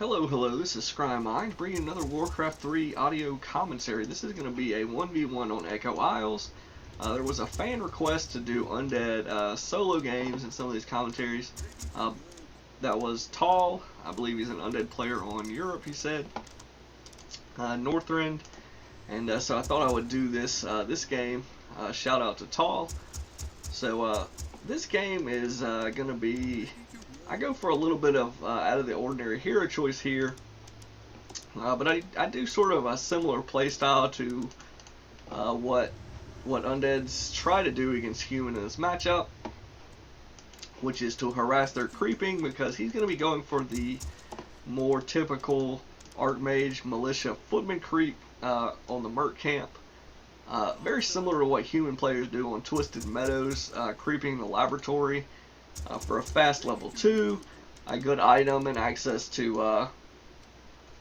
Hello, this is ScryMind bringing another Warcraft 3 audio commentary. This is going to be a 1v1 on Echo Isles. There was a fan request to do undead solo games in some of these commentaries. That was Tall, I believe he's an undead player on Europe, he said. Northrend, and so I thought I would do this game. Shout out to Tall. So this game is going to be... I go for a little bit of out of the ordinary hero choice here, but I do sort of a similar playstyle to what undeads try to do against human in this matchup, which is to harass their creeping, because he's going to be going for the more typical Archmage Militia Footman creep on the Merc camp. Very similar to what human players do on Twisted Meadows, creeping the laboratory. For a fast level 2, a good item and access to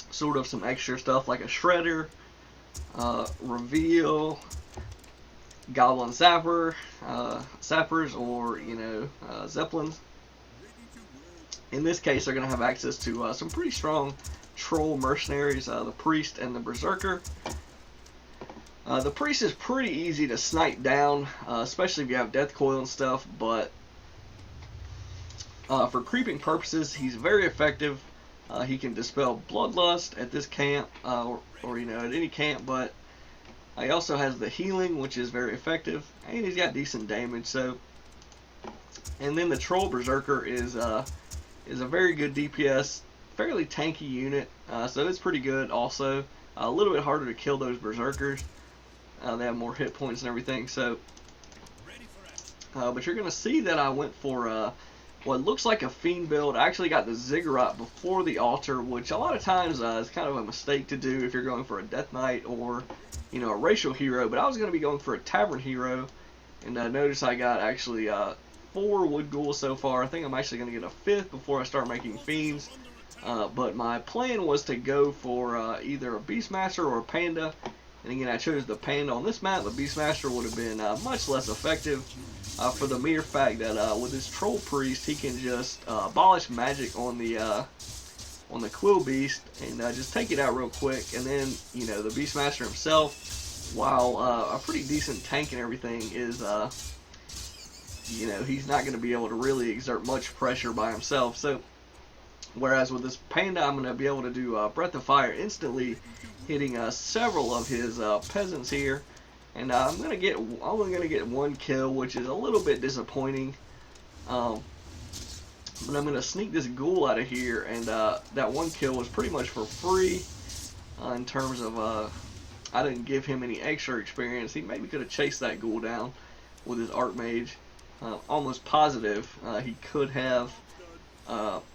sort of some extra stuff like a shredder, reveal, goblin zappers, or zeppelins. In this case, they're going to have access to some pretty strong troll mercenaries, the priest and the berserker. The priest is pretty easy to snipe down, especially if you have death coil and stuff, but for creeping purposes, he's very effective. He can dispel bloodlust at this camp, or at any camp, but he also has the healing, which is very effective, and he's got decent damage. So, and then the troll berserker is a very good DPS, fairly tanky unit, so it's pretty good. Also, a little bit harder to kill those berserkers. They have more hit points and everything. So, but you're gonna see that I went for what looks like a fiend build. I actually got the ziggurat before the altar, which a lot of times is kind of a mistake to do if you're going for a death knight or a racial hero. But I was going to be going for a tavern hero, and notice I got actually 4 wood ghouls so far. I think I'm actually going to get a 5th before I start making fiends. But my plan was to go for either a beastmaster or a panda. And again, I chose the panda on this map. The beastmaster would have been much less effective. For the mere fact that with his troll priest, he can just abolish magic on the quill beast and just take it out real quick. And then the beastmaster himself, while a pretty decent tank and everything, is he's not going to be able to really exert much pressure by himself. So whereas with this panda, I'm going to be able to do breath of fire instantly, hitting several of his peasants here. And I'm only gonna get 1 kill, which is a little bit disappointing. But I'm gonna sneak this ghoul out of here, and that 1 kill was pretty much for free. In terms of I didn't give him any extra experience. He maybe could have chased that ghoul down with his Archmage. Almost positive he could have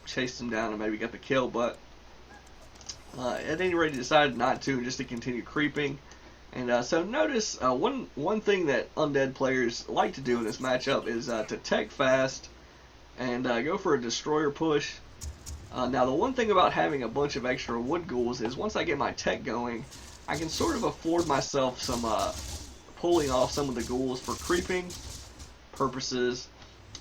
chased him down and maybe got the kill, but at any rate he decided not to, just to continue creeping. And so notice one thing that undead players like to do in this matchup is to tech fast and go for a destroyer push. Now the one thing about having a bunch of extra wood ghouls is once I get my tech going, I can sort of afford myself some pulling off some of the ghouls for creeping purposes,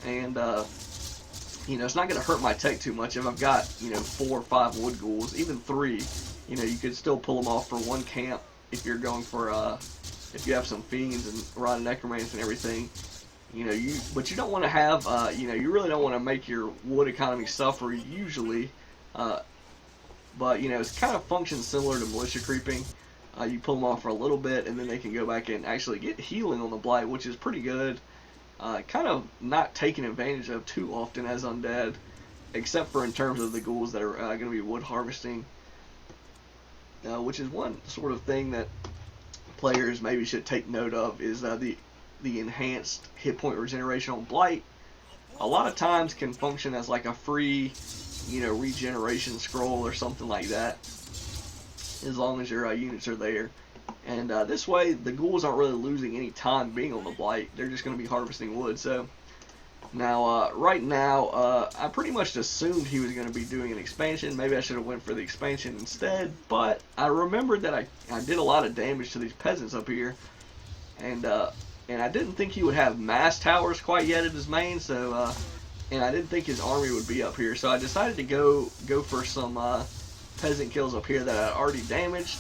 and it's not going to hurt my tech too much if I've got 4 or 5 wood ghouls, even 3. You could still pull them off for 1 camp. If you're going for if you have some fiends and rod necromancy and everything, but you don't want to have you really don't want to make your wood economy suffer usually, but it's kind of functions similar to militia creeping. You pull them off for a little bit and then they can go back and actually get healing on the blight, which is pretty good. Kind of not taken advantage of too often as undead, except for in terms of the ghouls that are going to be wood harvesting. Which is one sort of thing that players maybe should take note of, is the enhanced hit point regeneration on Blight. A lot of times can function as like a free regeneration scroll or something like that, as long as your units are there. And this way the ghouls aren't really losing any time being on the Blight. They're just going to be harvesting wood. So now, right now, I pretty much assumed he was going to be doing an expansion. Maybe I should have went for the expansion instead, but I remembered that I did a lot of damage to these peasants up here, and I didn't think he would have mass towers quite yet at his main, so and I didn't think his army would be up here, so I decided to go for some peasant kills up here that I already damaged.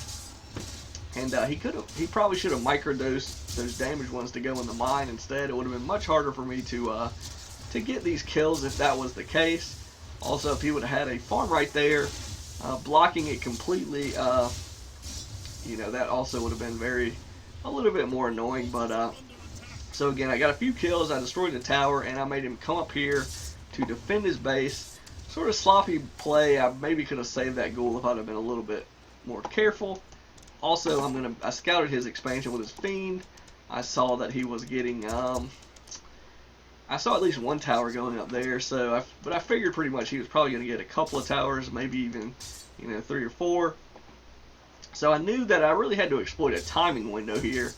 And he probably should have microdosed those damaged ones to go in the mine instead. It would have been much harder for me to get these kills if that was the case. Also, if he would have had a farm right there, blocking it completely, that also would have been a little bit more annoying. But so again, I got a few kills. I destroyed the tower, and I made him come up here to defend his base. Sort of sloppy play. I maybe could have saved that ghoul if I'd have been a little bit more careful. Also, I scouted his expansion with his fiend. I saw that he was getting I saw at least one tower going up there, but I figured pretty much he was probably going to get a couple of towers, maybe even 3 or 4. So I knew that I really had to exploit a timing window here,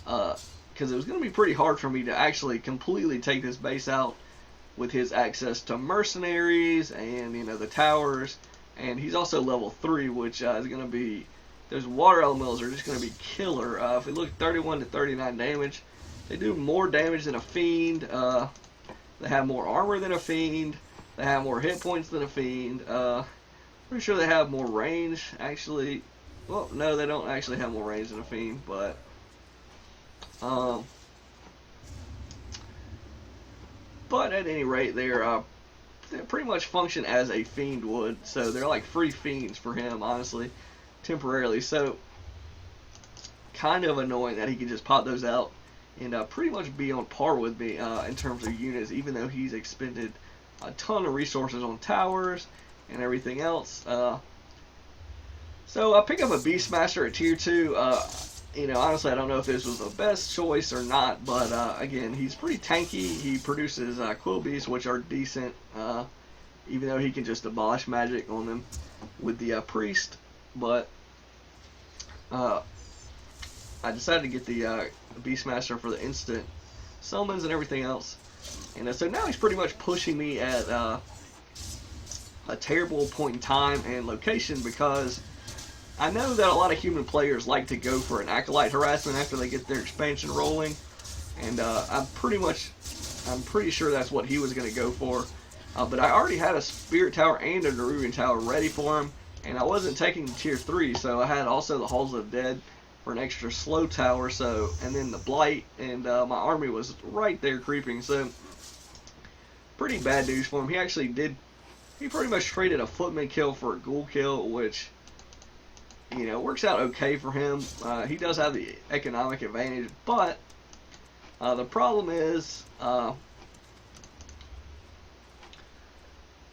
because it was going to be pretty hard for me to actually completely take this base out with his access to mercenaries and the towers, and he's also level 3, which is going to be, those water elementals are just going to be killer. If we look 31 to 39 damage, they do more damage than a fiend. They have more armor than a fiend. They have more hit points than a fiend. Pretty sure they have more range, actually. Well, no, they don't actually have more range than a fiend, but at any rate, they pretty much function as a fiend would. So they're like free fiends for him, honestly, temporarily. So kind of annoying that he can just pop those out and pretty much be on par with me in terms of units, even though he's expended a ton of resources on towers and everything else. So I pick up a Beastmaster at tier 2. Honestly, I don't know if this was the best choice or not, but again, he's pretty tanky. He produces Quill Beasts, which are decent, even though he can just abolish magic on them with the Priest. But I decided to get the Beastmaster for the instant summons and everything else. And so now he's pretty much pushing me at a terrible point in time and location, because I know that a lot of human players like to go for an Acolyte harassment after they get their expansion rolling. And I'm pretty sure that's what he was going to go for. But I already had a Spirit Tower and a Nerubian Tower ready for him, and I wasn't taking tier 3, so I had also the Halls of the Dead for an extra slow tower, and then the Blight, and my army was right there creeping, so pretty bad news for him. He pretty much traded a footman kill for a ghoul kill, which, works out okay for him. He does have the economic advantage, but the problem is,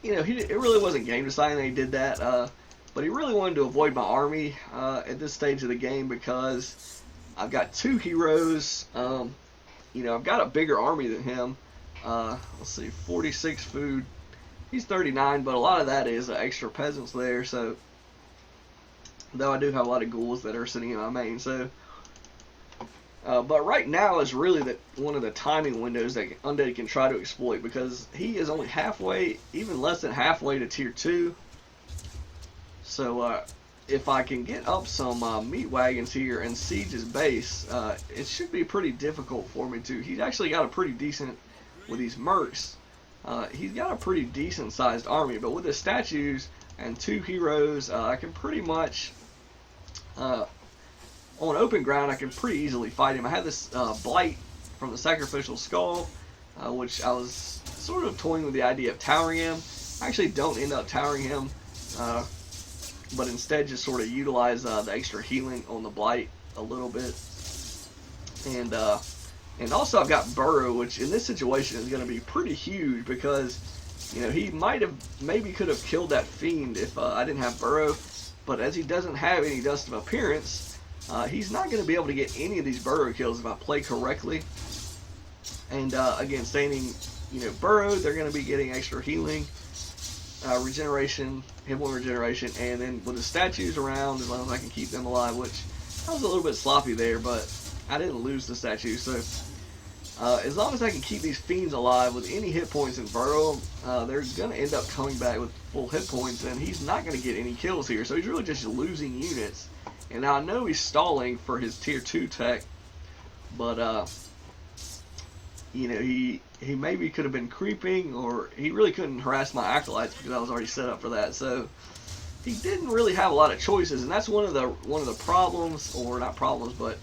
it really wasn't game deciding that he did that. But he really wanted to avoid my army at this stage of the game, because I've got 2 heroes. I've got a bigger army than him. Let's see, 46 food. He's 39, but a lot of that is extra peasants there. So, though I do have a lot of ghouls that are sitting in my main. So, but right now is really one of the timing windows that Undead can try to exploit, because he is only halfway, even less than halfway to tier 2. So if I can get up some meat wagons here and siege his base, it should be pretty difficult for me to. He's actually got a pretty decent, with these mercs, he's got a pretty decent sized army, but with the statues and 2 heroes, I can pretty much, on open ground, I can pretty easily fight him. I had this Blight from the Sacrificial Skull, which I was sort of toying with the idea of towering him. I actually don't end up towering him, but instead just sort of utilize the extra healing on the Blight a little bit. And also I've got Burrow, which in this situation is going to be pretty huge, because he maybe could have killed that fiend if I didn't have Burrow, but as he doesn't have any Dust of Appearance, he's not going to be able to get any of these Burrow kills if I play correctly. And again, staying Burrow, they're going to be getting extra healing, regeneration, hit point regeneration, and then with the statues around, as long as I can keep them alive, which I was a little bit sloppy there, but I didn't lose the statues. So as long as I can keep these fiends alive with any hit points in Burrow, they're going to end up coming back with full hit points, and he's not going to get any kills here. So he's really just losing units. And now I know he's stalling for his tier 2 tech, but he maybe could have been creeping, or he really couldn't harass my acolytes because I was already set up for that. So he didn't really have a lot of choices, and that's one of the problems, or not problems, but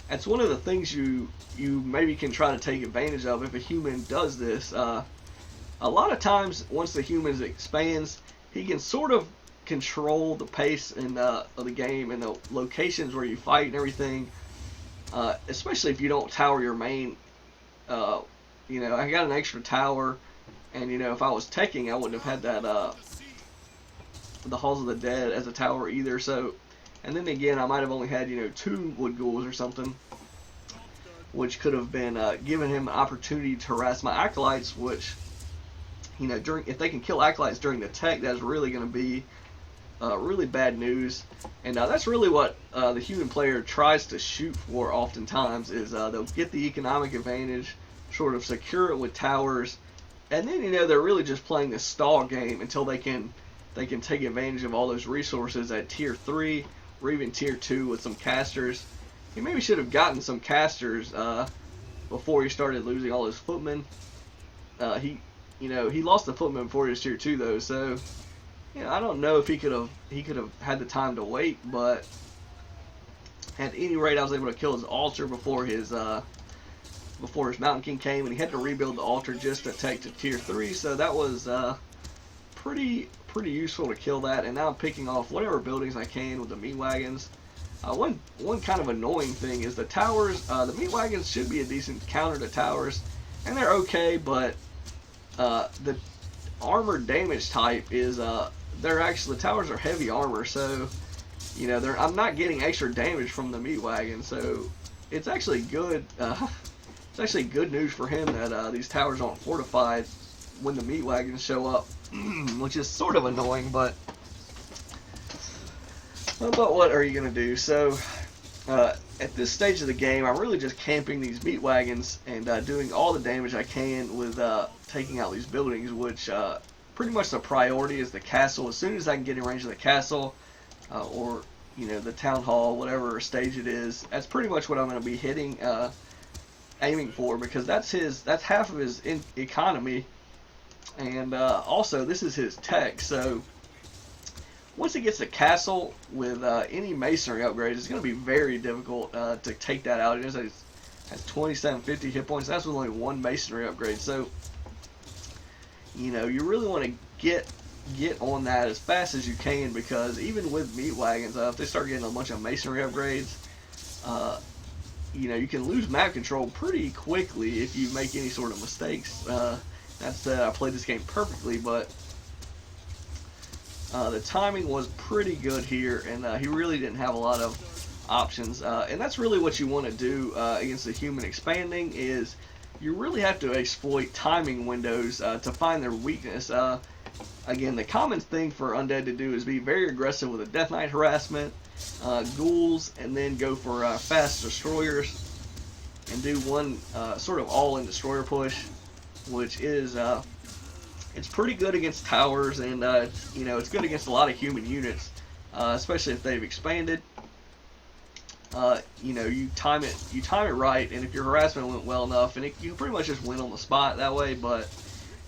that's one of the things you maybe can try to take advantage of if a human does this. A lot of times, once the human expands, he can sort of control the pace of the game and the locations where you fight and everything. Especially if you don't tower your main. I got an extra tower, and if I was teching, I wouldn't have had that the Halls of the Dead as a tower either. So, and then again, I might have only had 2 wood ghouls or something, which could have been given him an opportunity to harass my acolytes, which if they can kill acolytes during the tech, that's really going to be really bad news. And that's really what the human player tries to shoot for oftentimes, is they'll get the economic advantage, sort of secure it with towers, and then they're really just playing the stall game until they can take advantage of all those resources at tier 3 or even tier 2 with some casters. He maybe should have gotten some casters before he started losing all his footmen. He lost the footmen before he was tier 2 though, so I don't know if he could have had the time to wait, but at any rate, I was able to kill his altar before his Mountain King came, and he had to rebuild the altar just to take to tier 3. So that was pretty useful to kill that. And now I'm picking off whatever buildings I can with the meat wagons. One kind of annoying thing is the towers. The meat wagons should be a decent counter to towers, and they're okay, but the armor damage type is the towers are heavy armor, so I'm not getting extra damage from the meat wagon, so it's actually good. It's actually good news for him that these towers aren't fortified when the meat wagons show up, which is sort of annoying, but what are you gonna do? So at this stage of the game, I'm really just camping these meat wagons and doing all the damage I can with taking out these buildings, which pretty much the priority is the castle. As soon as I can get in range of the castle, or the town hall, whatever stage it is, that's pretty much what I'm going to be hitting, aiming for, because that's half of his economy, and also this is his tech. So once he gets the castle with any masonry upgrades, it's going to be very difficult to take that out. It has 2750 hit points. That's with only 1 masonry upgrade. So you really want to get on that as fast as you can, because even with meat wagons, if they start getting a bunch of masonry upgrades, you can lose map control pretty quickly if you make any sort of mistakes. That's I played this game perfectly, but the timing was pretty good here, and he really didn't have a lot of options. And that's really what you want to do against the human expanding, is you really have to exploit timing windows to find their weakness. Again, the common thing for undead to do is be very aggressive with a Death Knight harassment, ghouls, and then go for fast destroyers and do one sort of all-in destroyer push, which is it's pretty good against towers, and it's good against a lot of human units, especially if they've expanded. You time it right, and if your harassment went well enough, and you pretty much just win on the spot that way. But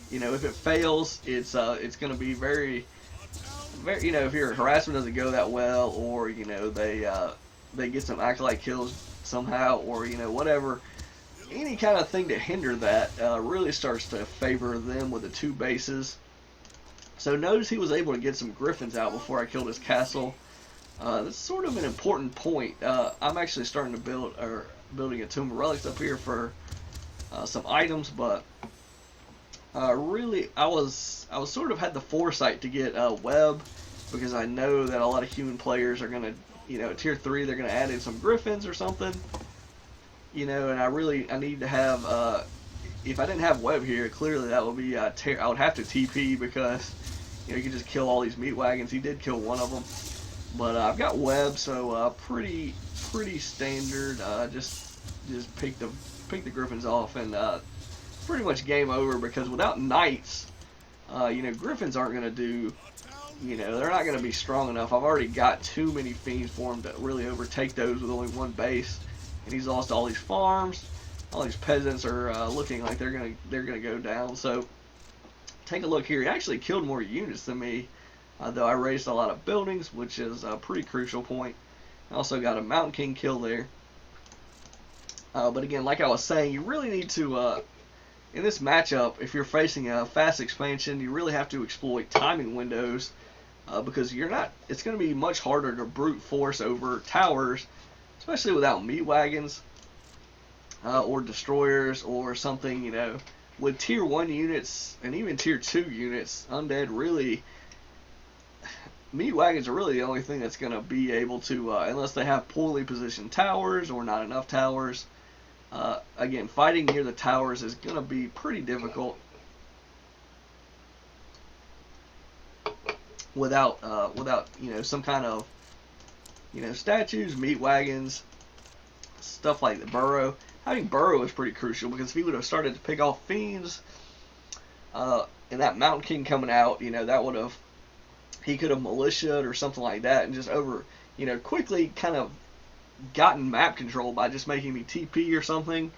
if it fails, it's going to be very, if your harassment doesn't go that well, or they get some acolyte kills somehow, or whatever, any kind of thing to hinder that really starts to favor them with the 2 bases. So notice he was able to get some griffins out before I killed his castle. That's sort of an important point. I'm actually starting to building a Tomb of Relics up here for some items, but really I was sort of had the foresight to get web, because I know that a lot of human players are gonna, at tier 3 they're gonna add in some griffins or something, and I need to have. If I didn't have web here, clearly that would be I would have to TP, because you can just kill all these meat wagons. He did kill one of them. But I've got web, so pretty standard. Just pick the griffins off, and pretty much game over, because without knights, griffins aren't gonna do. They're not gonna be strong enough. I've already got too many fiends for him to really overtake those with only 1 base, and he's lost all these farms. All these peasants are looking like they're gonna go down. So take a look here. He actually killed more units than me. though I raised a lot of buildings, which is a pretty crucial point. I also got a Mountain King kill there. But again, like I was saying, you really need to, in this matchup, if you're facing a fast expansion, you really have to exploit timing windows, because it's going to be much harder to brute force over towers, especially without meat wagons, or destroyers, or something, with tier 1 units, and even tier 2 units, undead really, meat wagons are really the only thing that's going to be able to, unless they have poorly positioned towers, or not enough towers. Again, fighting near the towers is going to be pretty difficult without some kind of statues, meat wagons, stuff like the burrow. Having burrow is pretty crucial, because if he would have started to pick off fiends, and that Mountain King coming out, that would have, he could have militia'd or something like that, and just quickly kind of gotten map control by just making me TP or something.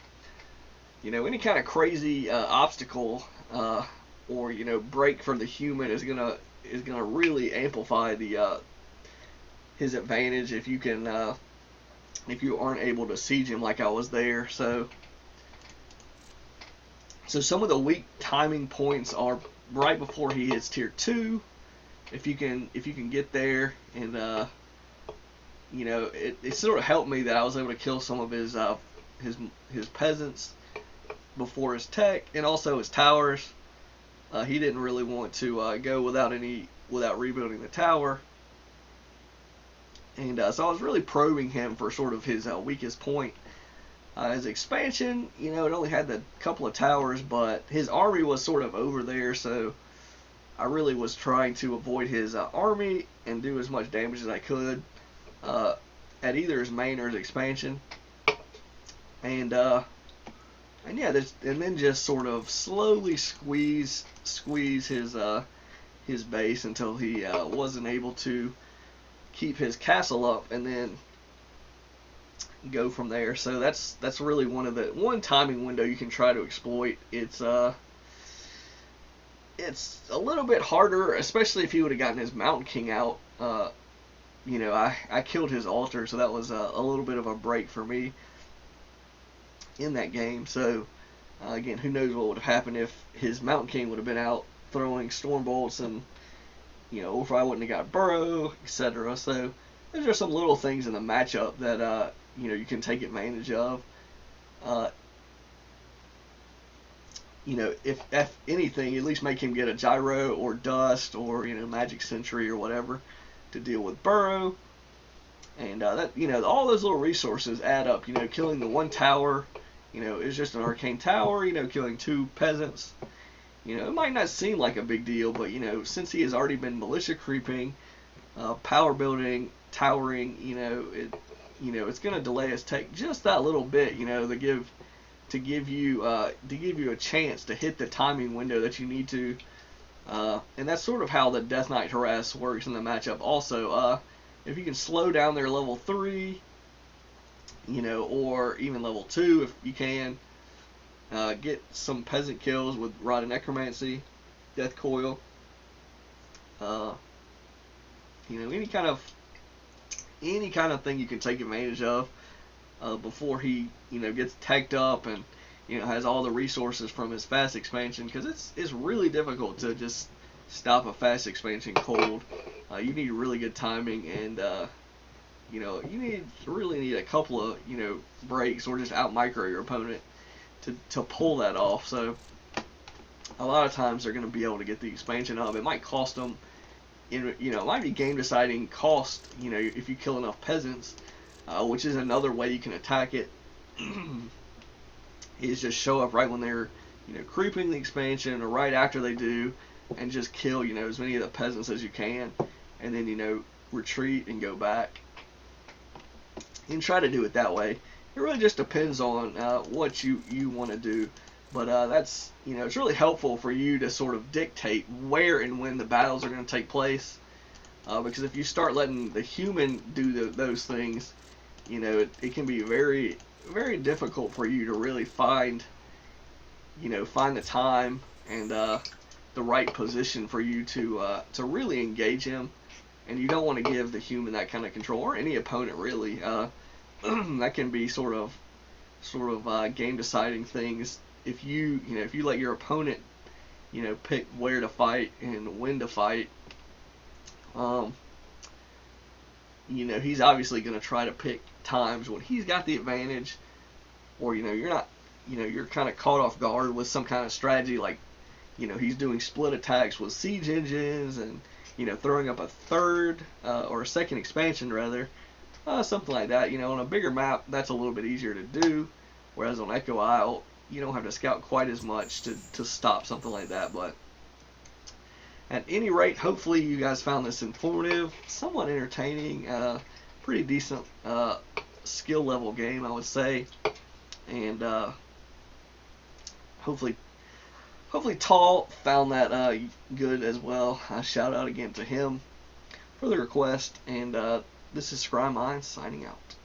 Any kind of crazy obstacle, or break for the human is gonna really amplify his advantage if you aren't able to siege him like I was there. So some of the weak timing points are right before he hits tier 2. If you can get there, and it sort of helped me that I was able to kill some of his peasants before his tech, and also his towers. He didn't really want to go without rebuilding the tower, and so I was really probing him for sort of his weakest point. His expansion, it only had the couple of towers, but his army was sort of over there, so I really was trying to avoid his army and do as much damage as I could at either his main or his expansion, and then just sort of slowly squeeze his base until he wasn't able to keep his castle up, and then go from there. So that's really one timing window you can try to exploit. It's a little bit harder, especially if he would have gotten his Mountain King out. I killed his altar, so that was a little bit of a break for me in that game. So again, who knows what would have happened if his Mountain King would have been out throwing storm bolts, and or if I wouldn't have got burrow, etc. So there's just some little things in the matchup that you can take advantage of. If anything, at least make him get a gyro or dust or magic sentry or whatever to deal with burrow, and that all those little resources add up. Killing the one tower, is just an arcane tower. Killing 2 peasants, it might not seem like a big deal, but since he has already been militia creeping, power building, towering, it's going to delay his take just that little bit, to give you a chance to hit the timing window that you need to. And that's sort of how the Death Knight Harass works in the matchup also. If you can slow down their level 3, or even level 2 if you can, get some peasant kills with Rod of Necromancy, Death Coil, any kind of thing you can take advantage of before he gets teched up and has all the resources from his fast expansion, because it's really difficult to just stop a fast expansion cold. You need really good timing, and you really need a couple of breaks, or just out micro your opponent to pull that off. So a lot of times they're going to be able to get the expansion up. It might cost them, it might be game deciding cost, if you kill enough peasants, which is another way you can attack it. Is just show up right when they're creeping the expansion, or right after they do, and just kill as many of the peasants as you can, and then retreat and go back, and try to do it that way. It really just depends on what you want to do, but that's it's really helpful for you to sort of dictate where and when the battles are going to take place, because if you start letting the human do those things, it can be very, very difficult for you to really find the time and the right position for you to really engage him, and you don't want to give the human that kind of control, or any opponent really. That can be sort of game deciding things. If you if you let your opponent pick where to fight and when to fight, he's obviously going to try to pick times when he's got the advantage, or you're not, you're kind of caught off guard with some kind of strategy, like he's doing split attacks with siege engines, and throwing up a third or a second expansion rather, something like that. On a bigger map that's a little bit easier to do, whereas on Echo Isle you don't have to scout quite as much to stop something like that. But at any rate, hopefully you guys found this informative, somewhat entertaining, pretty decent skill level game, I would say. And hopefully Tall found that good as well. Shout out again to him for the request. And this is Scry Mind signing out.